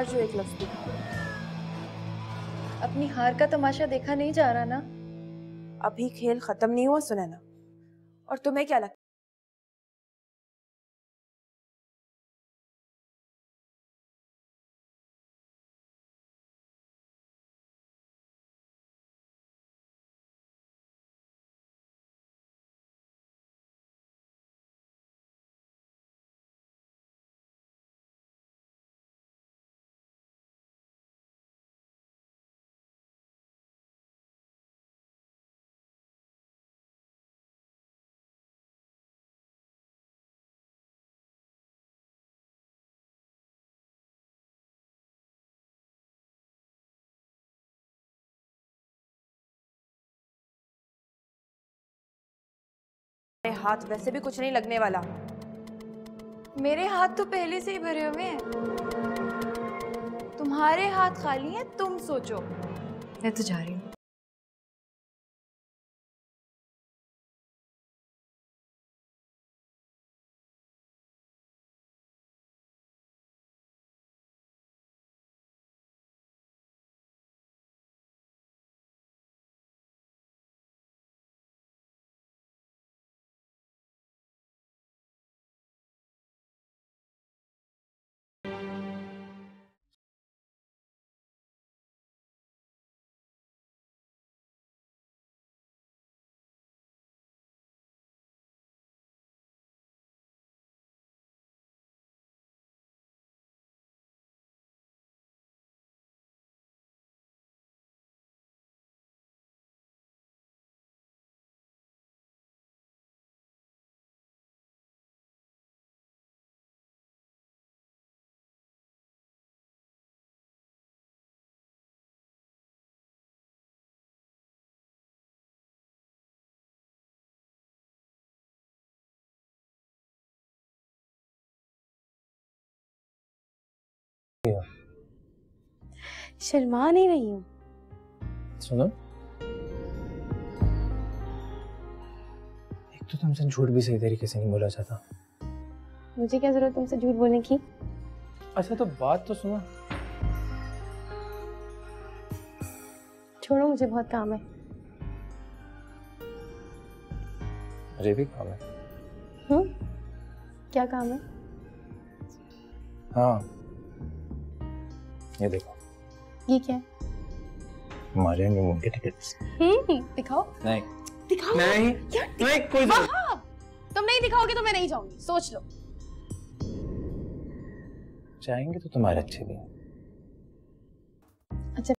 हार जो एक लफ्ज भी कहा। अपनी हार का तमाशा देखा नहीं जा रहा ना? अभी खेल खत्म नहीं हुआ सुनैना। और तुम्हें क्या लगता है? हाथ वैसे भी कुछ नहीं लगने वाला। मेरे हाथ तो पहले से ही भरे हुए हैं। तुम्हारे हाथ खाली हैं, तुम सोचो। मैं तो जा रही हूँ। शर्मा नहीं रही हूँ। सुनो, एक तो तुमसे झूठ भी सही तरीके से नहीं बोला जाता। मुझे क्या जरूरत तुमसे झूठ बोलने की? अच्छा तो बात तो सुनो। छोड़ो, मुझे बहुत काम है। मुझे भी काम है। क्या काम है? हाँ, ये देखो। ये क्या है? हमारे हनीमून के टिकट्स। दिखाओ। नहीं दिखाओ। नहीं यार, नहीं, कोई तुम नहीं दिखाओगे तो मैं नहीं जाऊंगी, सोच लो। चाहेंगे तो तुम्हारे अच्छे भी। अच्छा,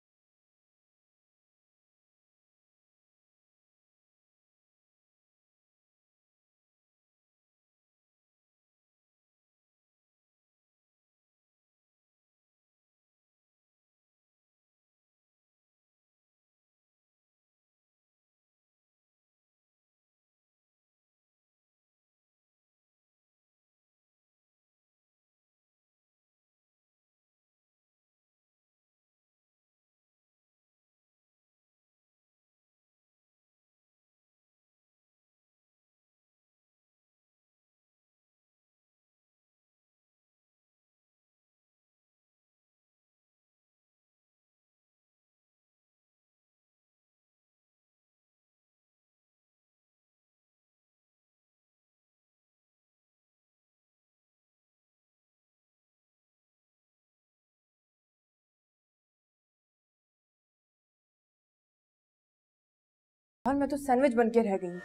और मैं तो सैंडविच बन के रह गई हूँ,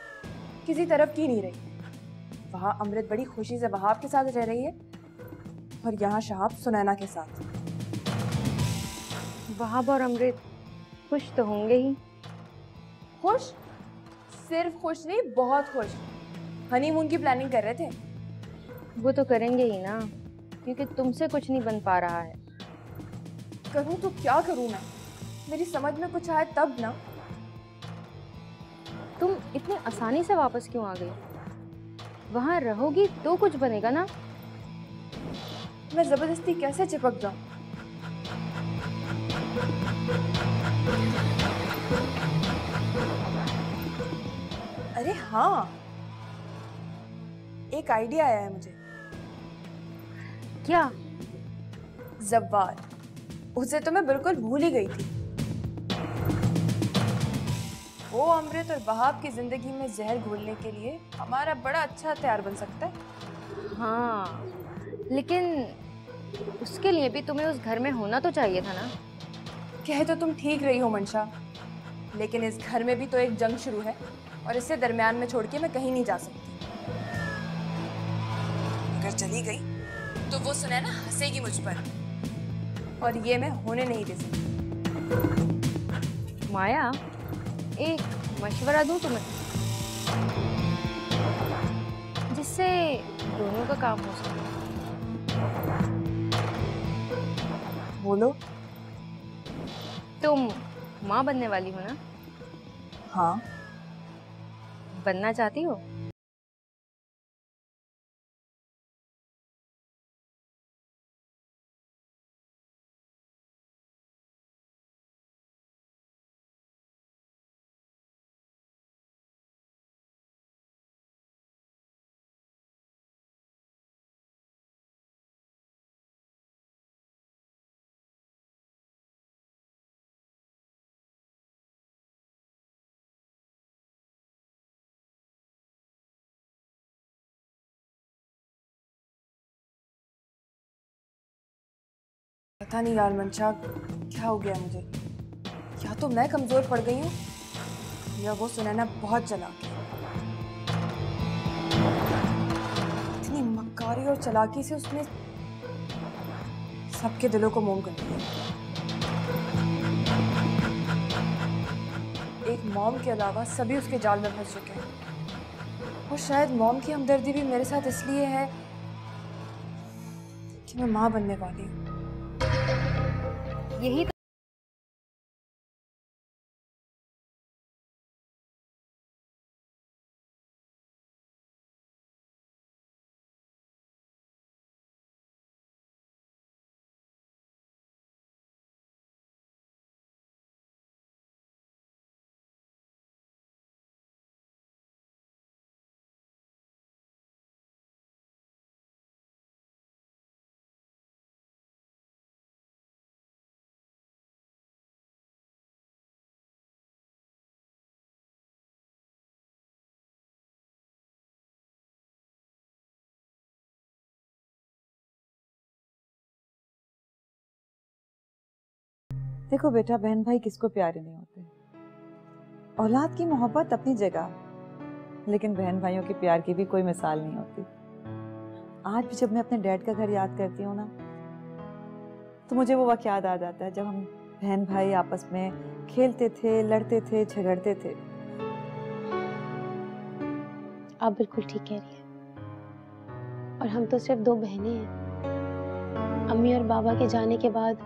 किसी तरफ की नहीं रही। वहां अमृत बड़ी खुशी से वहाब के साथ रह रही है और यहाँ शहाब सुनैना के साथ। वहाब और अमृत खुश तो होंगे ही। खुश? सिर्फ खुश नहीं, बहुत खुश। हनीमून की प्लानिंग कर रहे थे। वो तो करेंगे ही ना, क्योंकि तुमसे कुछ नहीं बन पा रहा है। करूँ तो क्या करूँ मैं? मेरी समझ में कुछ आए तब ना। तुम इतनी आसानी से वापस क्यों आ गई? वहां रहोगी तो कुछ बनेगा ना। मैं जबरदस्ती कैसे चिपक जाऊं? अरे हाँ, एक आइडिया आया है मुझे। क्या? ज़व्वार, उसे तो मैं बिल्कुल भूल ही गई थी। वो अमृत और वहाब की जिंदगी में जहर घोलने के लिए हमारा बड़ा अच्छा हथियार बन सकता है। हाँ, लेकिन उसके लिए भी तुम्हें उस घर में होना तो चाहिए था ना। कहे तो तुम ठीक रही हो मंशा, लेकिन इस घर में भी तो एक जंग शुरू है और इसे दरमियान में छोड़ के मैं कहीं नहीं जा सकती। अगर चली गई तो वो सुनैना हंसेगी मुझ पर, और ये मैं होने नहीं दे सकती। माया, एक मशवरा दूं तुम्हें जिससे दोनों का काम हो सके। बोलो। तुम माँ बनने वाली हो ना? हाँ। बनना चाहती हो? पता नहीं यार मंशा, क्या हो गया मुझे। या तो मैं कमजोर पड़ गई हूँ या वो सुनैना बहुत चालाक है। इतनी मक्कारी और चालाकी से उसने सबके दिलों को मोम कर दिया। एक मॉम के अलावा सभी उसके जाल में फंस चुके हैं, और शायद मॉम की हमदर्दी भी मेरे साथ इसलिए है कि मैं माँ बनने वाली हूँ। यही तो देखो बेटा, बहन भाई किसको प्यारे नहीं होते। औलाद की मोहब्बत अपनी जगह, लेकिन बहन भाइयों के प्यार की भी कोई मिसाल नहीं होती। आज भी जब मैं अपने डैड का घर याद करती हूँ ना, तो मुझे वो वक्त याद आ जाता है जब हम बहन भाई आपस में खेलते थे, लड़ते थे, झगड़ते थे। आप बिल्कुल ठीक कह रही हैं। और हम तो सिर्फ 2 बहनें हैं। अम्मी और बाबा के जाने के बाद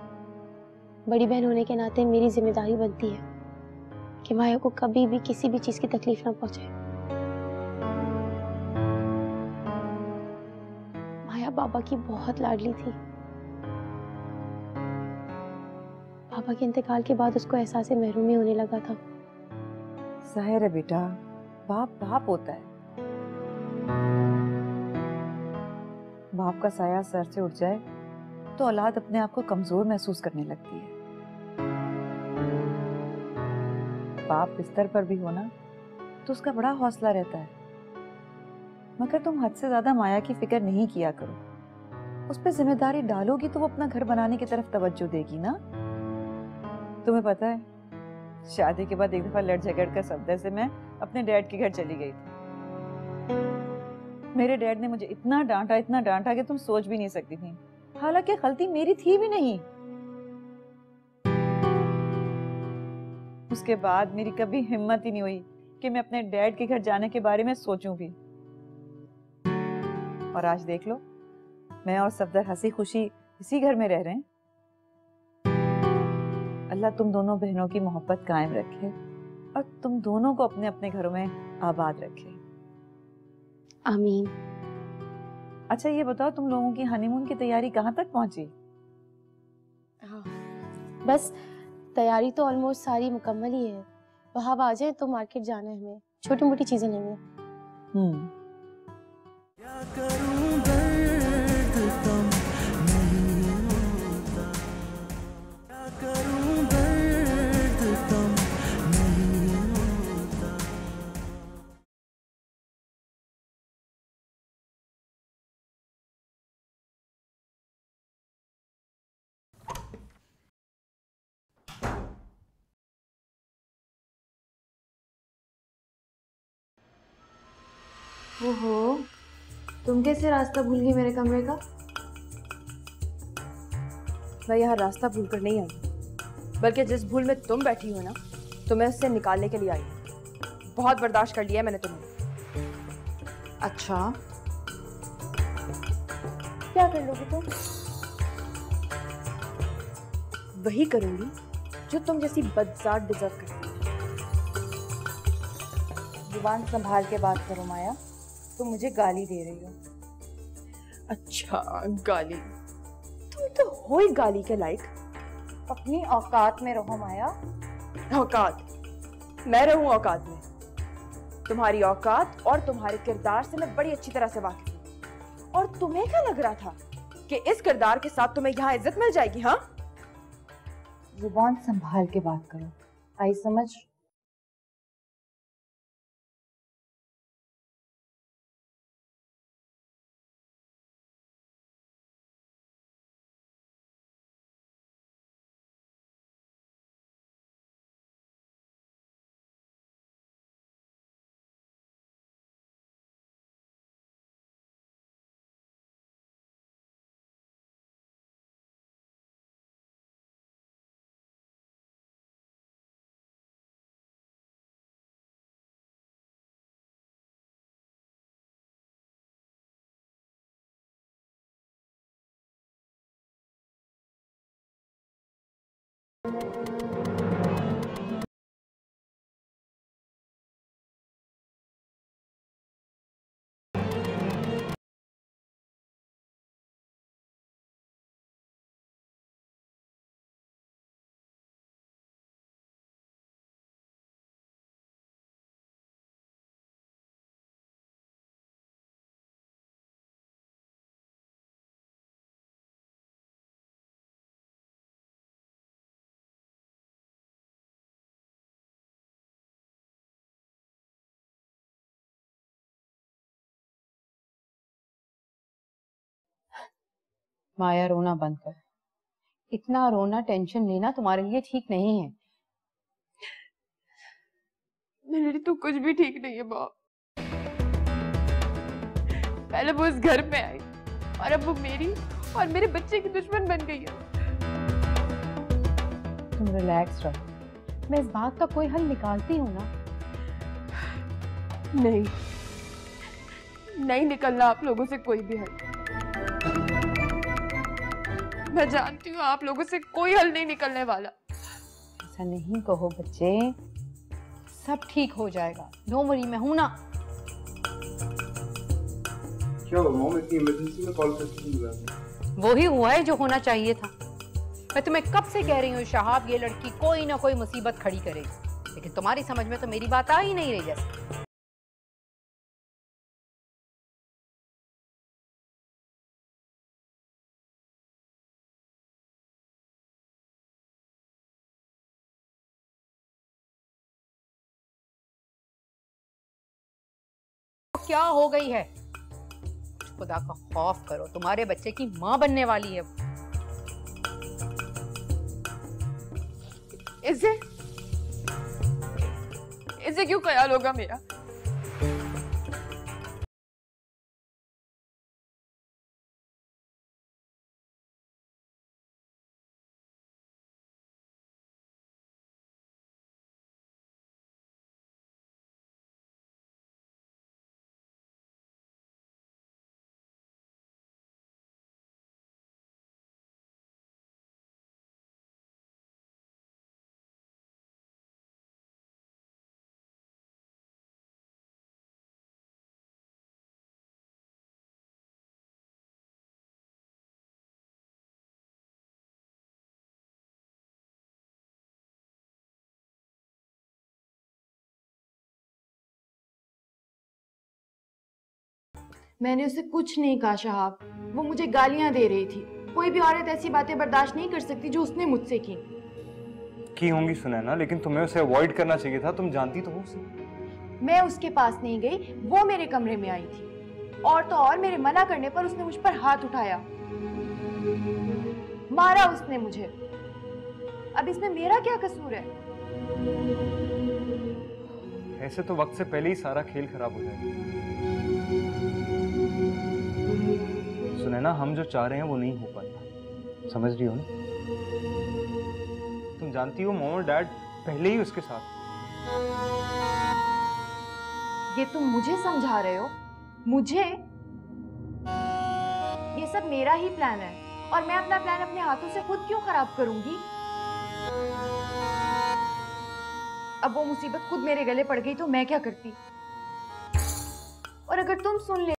बड़ी बहन होने के नाते मेरी जिम्मेदारी बनती है कि माया को कभी भी किसी भी चीज की तकलीफ ना पहुंचे। माया बाबा की बहुत लाडली थी। पापा के इंतकाल के बाद उसको एहसास महरूमी होने लगा था। जाहिर है बेटा, बाप बाप होता है। बाप का साया सर से उठ जाए तो औलाद अपने आप को कमजोर महसूस करने लगती है। बाप बिस्तर पर भी हो ना तो उसका बड़ा हौसला रहता है, मगर तुम हद से ज्यादा माया की फिक्र नहीं किया करो। उस पर जिम्मेदारी डालोगी तो वो अपना घर बनाने की तरफ तवज्जो देगी ना। तुम्हें पता है, शादी के बाद एक दफा लड़ झगड़ कर सफदर से मैं अपने डैड के घर चली गई थी। मेरे डैड ने मुझे इतना डांटा कि तुम सोच भी नहीं सकती थी। हालांकि गलती मेरी थी भी नहीं। उसके बाद मेरी कभी हिम्मत ही नहीं हुई कि मैं अपने डैड के घर जाने के बारे में सोचूं भी। और आज देख लो, मैं और सफदर हंसी खुशी इसी घर में रह रहे हैं। अल्लाह तुम दोनों बहनों की मोहब्बत कायम रखे और तुम दोनों को अपने अपने घरों में आबाद रखे। आमीन। अच्छा ये बताओ, तुम लोगों की हनीमून की तैयारी कहाँ तक पहुंची? हाँ, बस तैयारी तो ऑलमोस्ट सारी मुकम्मल ही है। वहां आ जाए तो मार्केट जाना है, हमें छोटी मोटी चीजें लेंगे। ओहो, तुम कैसे रास्ता भूल गई मेरे कमरे का? मैं यहाँ रास्ता भूल कर नहीं आई, बल्कि जिस भूल में तुम बैठी हो ना, तुम्हें उससे निकालने के लिए आई हूँ। बहुत बर्दाश्त कर लिया है मैंने तुम्हें। अच्छा, क्या कर लोगे तुम? वही करूंगी जो तुम जैसी बदजात डिजर्व करती हो। जुबान संभाल के बात करो माया, तुम मुझे गाली दे रही हो। अच्छा, गाली? तुम तो हो ही गाली के लायक। अपनी औकात में रहो माया। औकात? मैं रहूं औकात में? तुम्हारी औकात और तुम्हारे किरदार से मैं बड़ी अच्छी तरह से वाकिफ हूं। और तुम्हें क्या लग रहा था कि इस किरदार के साथ तुम्हें यहाँ इज्जत मिल जाएगी? हाँ, जुबान संभाल के बात करो, आई समझ? माया, रोना बंद कर। इतना रोना, टेंशन लेना तुम्हारे लिए ठीक नहीं है। मेरे लिए तो कुछ भी ठीक नहीं है बाप। पहले वो इस घर में आई और अब वो मेरी और मेरे बच्चे की दुश्मन बन गई है। तुम रिलैक्स रहो, मैं इस बात का कोई हल निकालती हूँ ना। नहीं, नहीं निकलना आप लोगों से कोई भी हल। मैं जानती हूँ आप लोगों से कोई हल नहीं निकलने वाला। ऐसा नहीं कहो बच्चे, सब ठीक हो जाएगा। नो वरी, मैं हूं ना। क्या हुआ मॉम, इतनी इमरजेंसी में कॉल करती? वो ही हुआ है जो होना चाहिए था। मैं तुम्हें कब से कह रही हूँ शहाब, ये लड़की कोई ना कोई मुसीबत खड़ी करेगी, लेकिन तुम्हारी समझ में तो मेरी बात आ ही नहीं रही। जैसे क्या हो गई है? खुदा का खौफ करो, तुम्हारे बच्चे की मां बनने वाली है। इसे क्यों ख्याल होगा मेरा? मैंने उसे कुछ नहीं कहा शहाब, वो मुझे गालियां दे रही थी। कोई भी औरत ऐसी बातें बर्दाश्त नहीं कर सकती जो उसने मुझसे की होंगी सुनैना, लेकिन तुम्हें उसे अवॉइड करना चाहिए था। तुम जानती तो हो उसे। मैं उसके पास नहीं गई, वो मेरे कमरे में आई थी। और तो और मेरे मना करने पर उसने मुझ पर हाथ उठाया, मारा उसने मुझे। अब इसमें मेरा क्या कसूर है? ऐसे तो वक्त से पहले ही सारा खेल खराब हो जाएगा। सुनैना, हम जो चाह रहे हैं वो नहीं हो पाता, समझ रही हो ना? तुम जानती हो मॉम और डैड पहले ही उसके साथ। ये तुम मुझे समझा रहे हो? मुझे? ये सब मेरा ही प्लान है और मैं अपना प्लान अपने हाथों से खुद क्यों खराब करूंगी? अब वो मुसीबत खुद मेरे गले पड़ गई तो मैं क्या करती? और अगर तुम सुन ले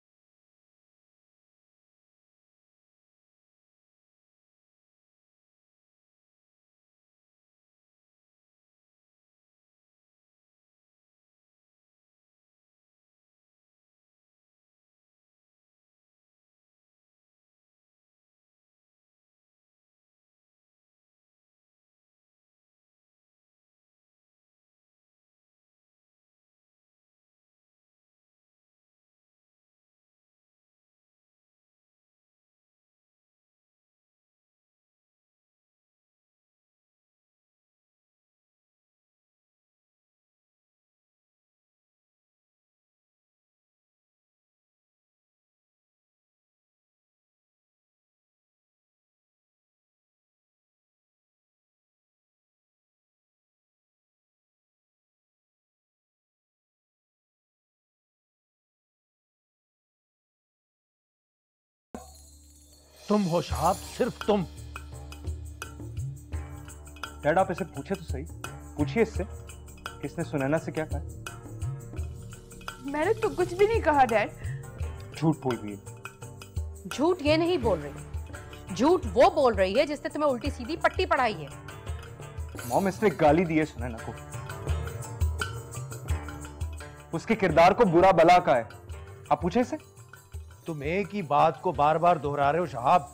तुम हो शहाब, सिर्फ तुम। डैड आप इसे पूछे तो सही, पूछिए इससे किसने सुनैना से क्या कहा। मैंने तो कुछ भी नहीं कहा डैड। झूठ बोल रही है। झूठ ये नहीं बोल रही, झूठ वो बोल रही है जिसने तुम्हें उल्टी सीधी पट्टी पढ़ाई है। मॉम इसने गाली दी है सुनैना को, उसके किरदार को बुरा भला कहा है। आप पूछे इसे। तुम एक ही बात को बार बार दोहरा रहे हो शहाब।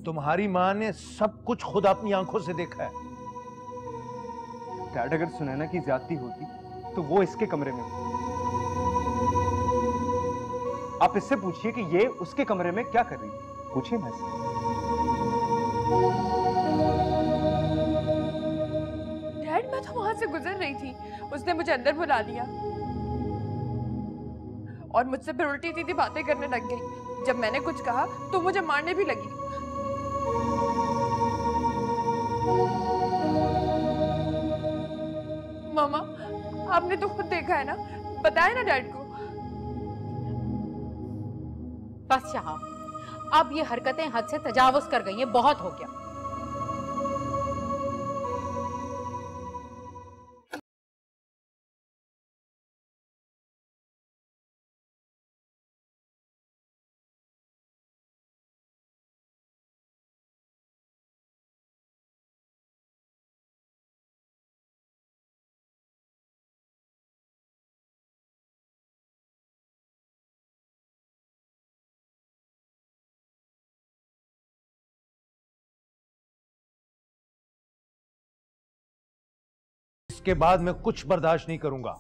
तुम्हारी मां ने सब कुछ खुद अपनी आंखों से देखा है। डैड अगर सुनैना की ज्यादती होती तो वो इसके कमरे में होती। आप इससे पूछिए कि ये उसके कमरे में क्या कर रही थी, पूछिए ना इससे। डैड मैं तो वहां से गुजर रही थी, उसने मुझे अंदर बुला लिया और मुझसे फिर उल्टी सीधी बातें करने लग गई। जब मैंने कुछ कहा तो मुझे मारने भी लगी। मामा आपने तो खुद देखा है ना, बताया ना डैड को। बस शहाब, अब ये हरकतें हद से तजावुज कर गई हैं, बहुत हो गया। इसके बाद मैं कुछ बर्दाश्त नहीं करूंगा।